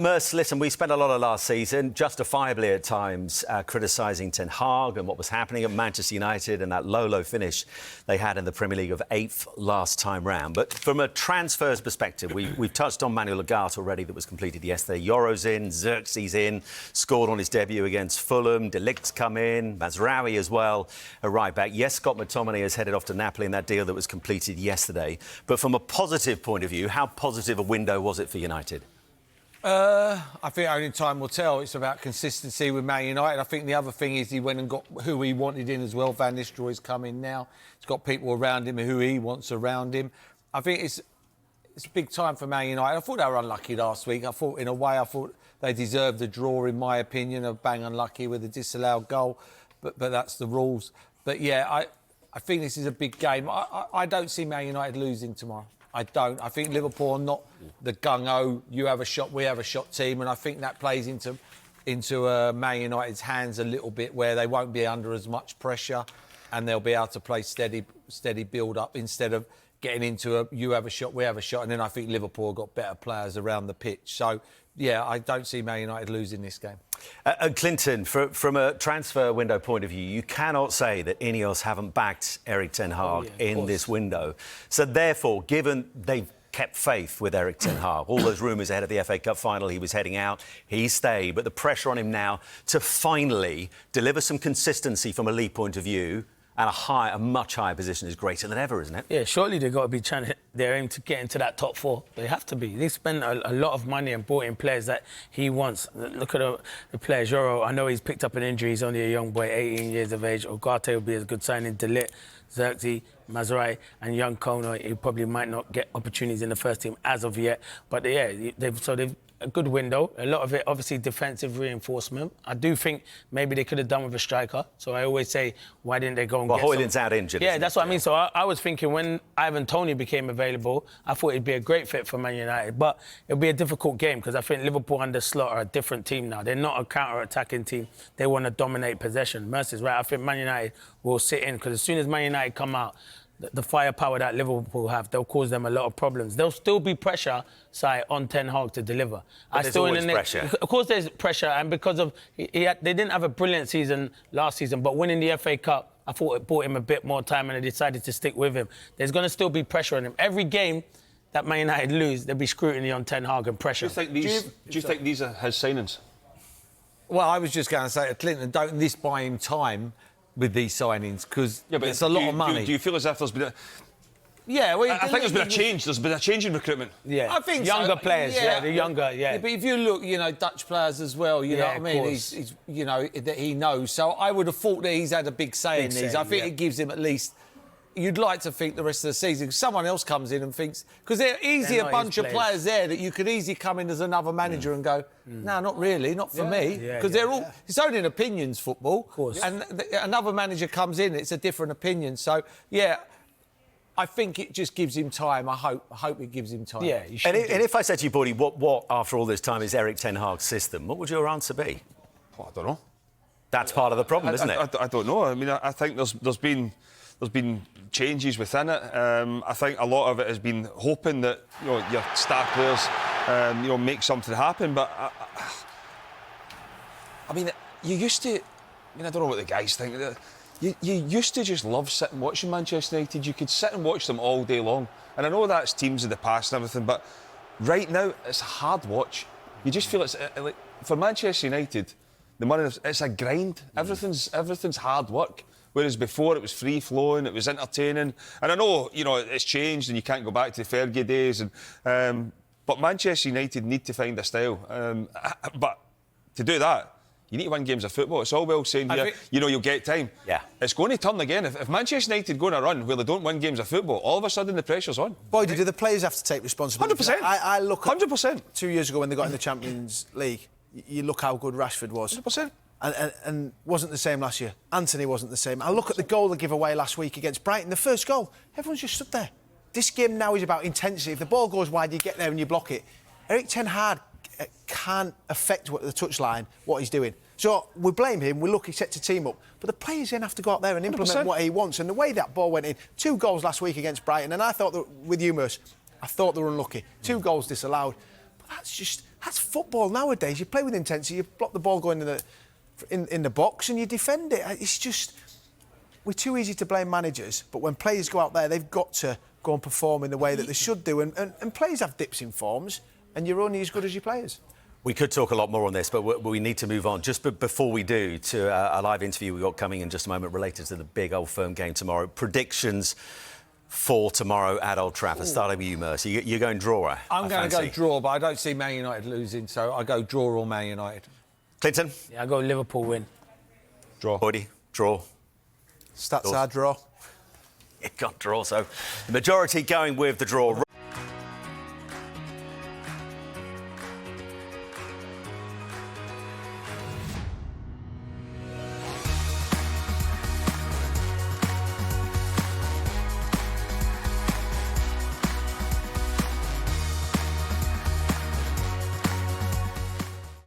Merce, listen, we spent a lot of last season, justifiably at times, criticising Ten Hag and what was happening at Manchester United and that low finish they had in the Premier League of 8th last time round. But from a transfers perspective, we've touched on Manuel Ugarte already, that was completed yesterday. Yoro's in, Xerxes in, scored on his debut against Fulham. De Ligt's come in, Mazraoui as well, a right back. Yes, Scott McTominay has headed off to Napoli in that deal that was completed yesterday. But from a positive point of view, how positive a window was it for United? I think only time will tell. It's about consistency with Man United. I think the other thing is he went and got who he wanted in as well. Van Nistelrooy's come in now. He's got people around him who he wants around him. I think it's a big time for Man United. I thought they were unlucky last week. I thought they deserved a draw, in my opinion. A bang unlucky with a disallowed goal, but that's the rules. But yeah, I think this is a big game. I don't see Man United losing tomorrow. I don't. I think Liverpool are not the gung-ho, you have a shot, we have a shot team, and I think that plays into Man United's hands a little bit, where they won't be under as much pressure and they'll be able to play steady build-up instead of getting into a you have a shot, we have a shot, and then I think Liverpool have got better players around the pitch. So, yeah, I don't see Man United losing this game. Clinton, from a transfer window point of view, you cannot say that Ineos haven't backed Erik Ten Hag in this window. So, therefore, given they've kept faith with Erik Ten Hag, all those rumours ahead of the FA Cup final, he was heading out, he stayed, but the pressure on him now to finally deliver some consistency from a league point of view and a much higher position is greater than ever, isn't it? Yeah, surely they've got to be trying to their aim to get into that top four. They have to be. They spend a lot of money and brought in players that he wants. Look at the players. Yoro, I know he's picked up an injury. He's only a young boy, 18 years of age. Ugarte will be a good signing. De Ligt, Xerxes, Mazraoui and young Kono, he probably might not get opportunities in the first team as of yet. But yeah, they've a good window. A lot of it, obviously, defensive reinforcement. I do think maybe they could have done with a striker. So I always say, why didn't they go and get Højlund's out injured. Yeah, that's what I mean. So I was thinking when Ivan Toney became available, I thought he'd be a great fit for Man United. But it'll be a difficult game because I think Liverpool under Slot are a different team now. They're not a counter-attacking team. They want to dominate possession. Mercy's right. I think Man United will sit in because as soon as Man United come out, the firepower that Liverpool have, they'll cause them a lot of problems. There'll still be pressure, on Ten Hag to deliver. But there's always pressure. Of course there's pressure, and because of they didn't have a brilliant season last season, but winning the FA Cup, I thought it bought him a bit more time and they decided to stick with him. There's going to still be pressure on him. Every game that Man United lose, there'll be scrutiny on Ten Hag and pressure. Do you think these are his signings? Well, I was just going to say to Clinton, don't this buy him time with these signings, because it's a lot of money. Do you feel as if there's been a... Yeah, well, I think there's been a change. There's been a change in recruitment. Yeah, I think younger so. players. Yeah, the younger. Yeah. But if you look, Dutch players as well. You know what I mean? He's that he knows. So I would have thought that he's had a big say in these. I think it gives him at least. You'd like to think the rest of the season, someone else comes in and thinks, because they're a bunch of players there that you could easily come in as another manager and go, no, not really, not for me, because they're all. It's only an opinions football, of course. And another manager comes in, it's a different opinion. So yeah, I think it just gives him time. I hope it gives him time. Yeah, and if I said to you, Buddy, what after all this time is Erik Ten Hag's system? What would your answer be? Well, I don't know. That's part of the problem, isn't it? I don't know. I mean, I think there's been changes within it. I think a lot of it has been hoping that your star players make something happen. But I mean, you used to. I mean, I don't know what the guys think. You used to just love sitting watching Manchester United. You could sit and watch them all day long. And I know that's teams of the past and everything, but right now it's a hard watch. You just feel it's like for Manchester United, the money it's a grind. Everything's hard work. Whereas before it was free-flowing, it was entertaining. And I know, it's changed and you can't go back to the Fergie days. But Manchester United need to find a style. But to do that, you need to win games of football. It's all well saying here, you'll get time. Yeah. It's going to turn again. If Manchester United go on a run where they don't win games of football, all of a sudden the pressure's on. Boy, do the players have to take responsibility? 100%. I look at 100%. 2 years ago when they got in the Champions League, you look how good Rashford was. 100%. And wasn't the same last year. Anthony wasn't the same. I look at the goal they give away last week against Brighton. The first goal, everyone's just stood there. This game now is about intensity. If the ball goes wide, you get there and you block it. Erik Ten Hag can't affect the touchline, what he's doing. So we blame him, we look, he sets a team up. But the players then have to go out there and implement 100%. what he wants. And the way that ball went in, 2 goals last week against Brighton, and I thought that with you, Merce, I thought they were unlucky. 2 goals disallowed. That's football nowadays. You play with intensity, you block the ball going in the box and you defend it. It's just... We're too easy to blame managers, but when players go out there, they've got to go and perform in the way that they should do. And players have dips in forms, and you're only as good as your players. We could talk a lot more on this, but we need to move on. Just before we do, to a live interview we've got coming in just a moment related to the big Old Firm game tomorrow. Predictions for tomorrow at Old Trafford. Starting with you, Mercy. You're going draw, I'm going to go draw, but I don't see Man United losing, so I go draw or Man United. Clinton? Yeah, I go Liverpool win. Draw. Hoodie? Draw. Stats are draw. It got draw, so the majority going with the draw.